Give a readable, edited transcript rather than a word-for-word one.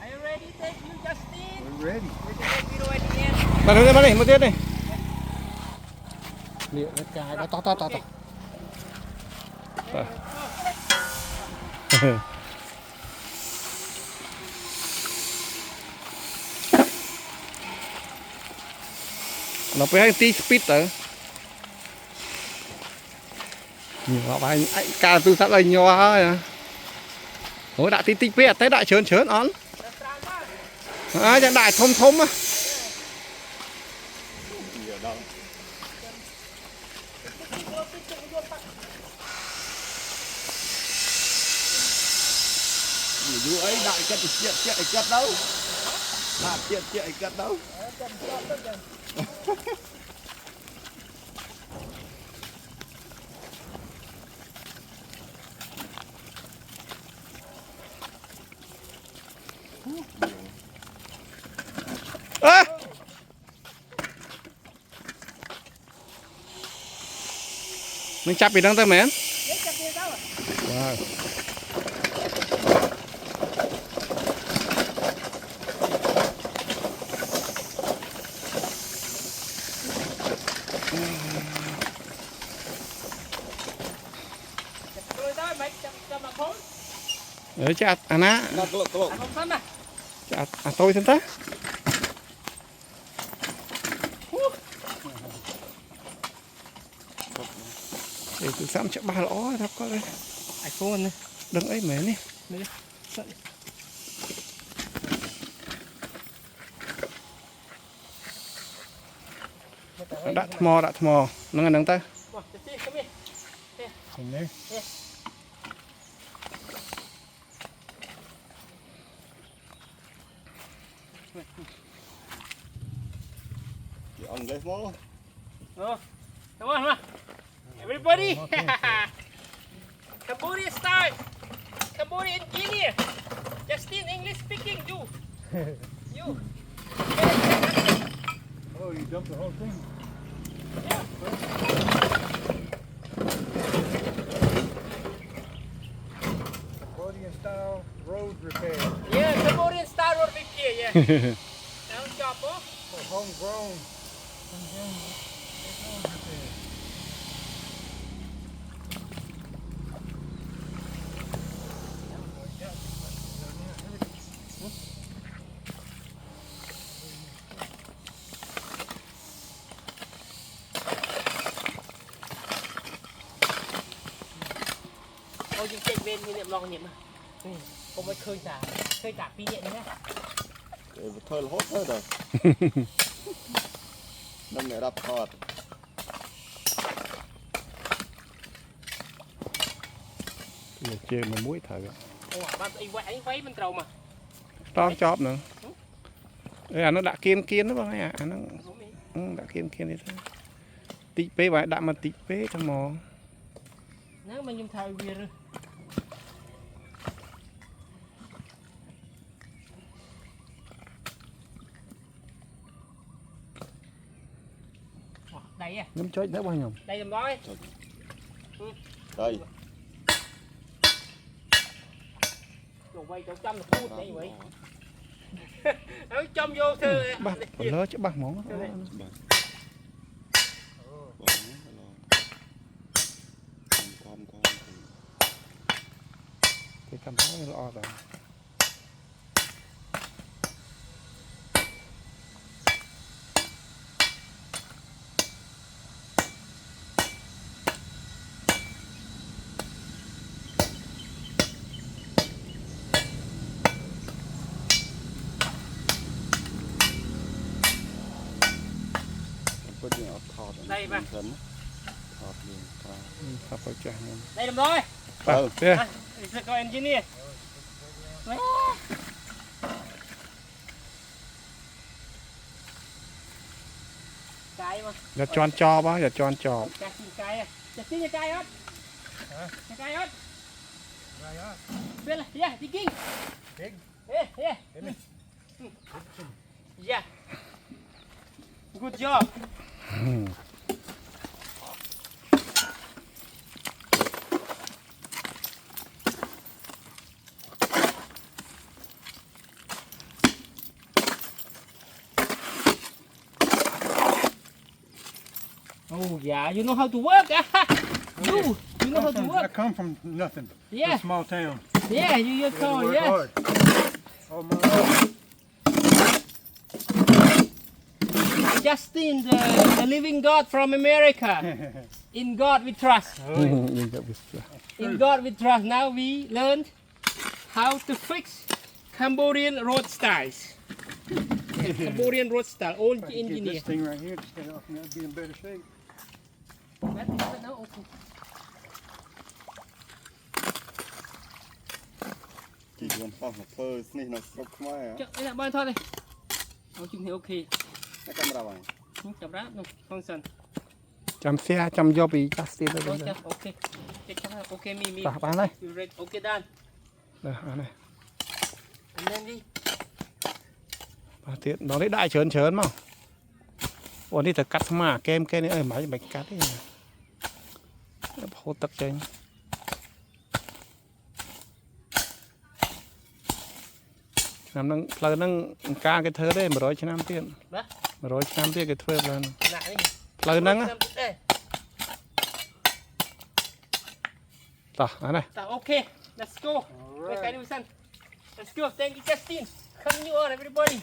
Are you ready? Thank you, Justin. We're ready. We're gonna make video at the end. Bạn đây một tiết này. Liệu nó cái nó to. Nó phải tí speed tới. Nó phải anh ca tư sát lên nho à. Ôi đã tí biết tới đại chớn on. À chẳng đại thôm á. Dù ấy đại cất chuyện cất đâu. Đạt chuyện cất đâu. À! Mình chắp bị đăng tay mến. Wow. Chặt à ná. Chặt à tôi xem ta. Để tôi sắm chắc ba lõ thắp có đây. iPhone này. Đừng ấy mẹ đi. Đặt mò nó ngân đằng ta. Không đấy. On this one. Oh, come on. Everybody. Cambodia style. Cambodia engineer. Justin, English speaking. You. Oh, you dumped the whole thing. Yeah. Cambodian style road repair. Yeah, Cambodian style road repair. Yeah. Now job, huh? Homegrown road repair. Thôi chúng chạy bên niệm lo niệm mà. Không phải khơi cả pi điện nhé. Thôi là hốt thôi rồi. Đâm để đập thọt. Chơi mà muối thở. Ủa, bạn anh quay bên trầu mà. To chóp nữa. À nó đã kiên nó bằng à nó đã kiên đi thôi. Tí pé vậy đã mà tí pé cho mò. Nếu mà nhung thay bia rồi. Đây à. Nhắm chơi nữa bao nhiêu? Đây làm đó. Đây. Rồi quay chỗ trăm là phút đây vậy. Nó châm vô thư. Bác, lỡ chứ bác món. Cái cầm thái lo rồi. Đây mà. Thọt vào chả. Đây làm rồi. Vâng, đây. Sẽ có engineer. Cái mà. Giờ tròn cho bác, giờ tròn cho. Cái à. Justin cái hết. Cái hết. Biết là, yeah, digging. Dig. Yeah. Yeah. Good job. Oh yeah, you know how to work. You know how to I work. come from nothing. Yeah. A small town. Yeah, you Had to call, work yeah. hard. All my life. Justin, the living God from America. In God we trust. In God we trust. Now we learned how to fix Cambodian road styles. Cambodian road style, old If I could get engineer. this thing right here to stay off, and I'd be in better shape. That is but now okay. Chỉ còn phong một phơ này nó sốc mai á. Chắc đây là bao thôi đây.เอาจริงๆโอเค Cái camera này. จับแล้วนู่นฟังสัน จำเสียจำยอปีจัสติเลย โอเคโอเคเจ็บจังแล้วโอเคมี ป่ะไปเลย อยู่เรดโอเคด้าน อันนี้ อันนั้นดิ ป่ะเตี้ยน้องได้เชิญมั้งวันนี้แต่กัดมาเกมนี่หมายไม่กัดนี่โหตักใจน้ำนั่งเพลินนั่งกาcái thơ đấy mà rồi năm tiền mà rồi năm tiền cái thơ là หนักนี่ เพลินนั่งá เอ้ย ต่ออันนี้ แต่โอเค let's go ไปไกลดูสัน let's go thank you Justin come you all everybody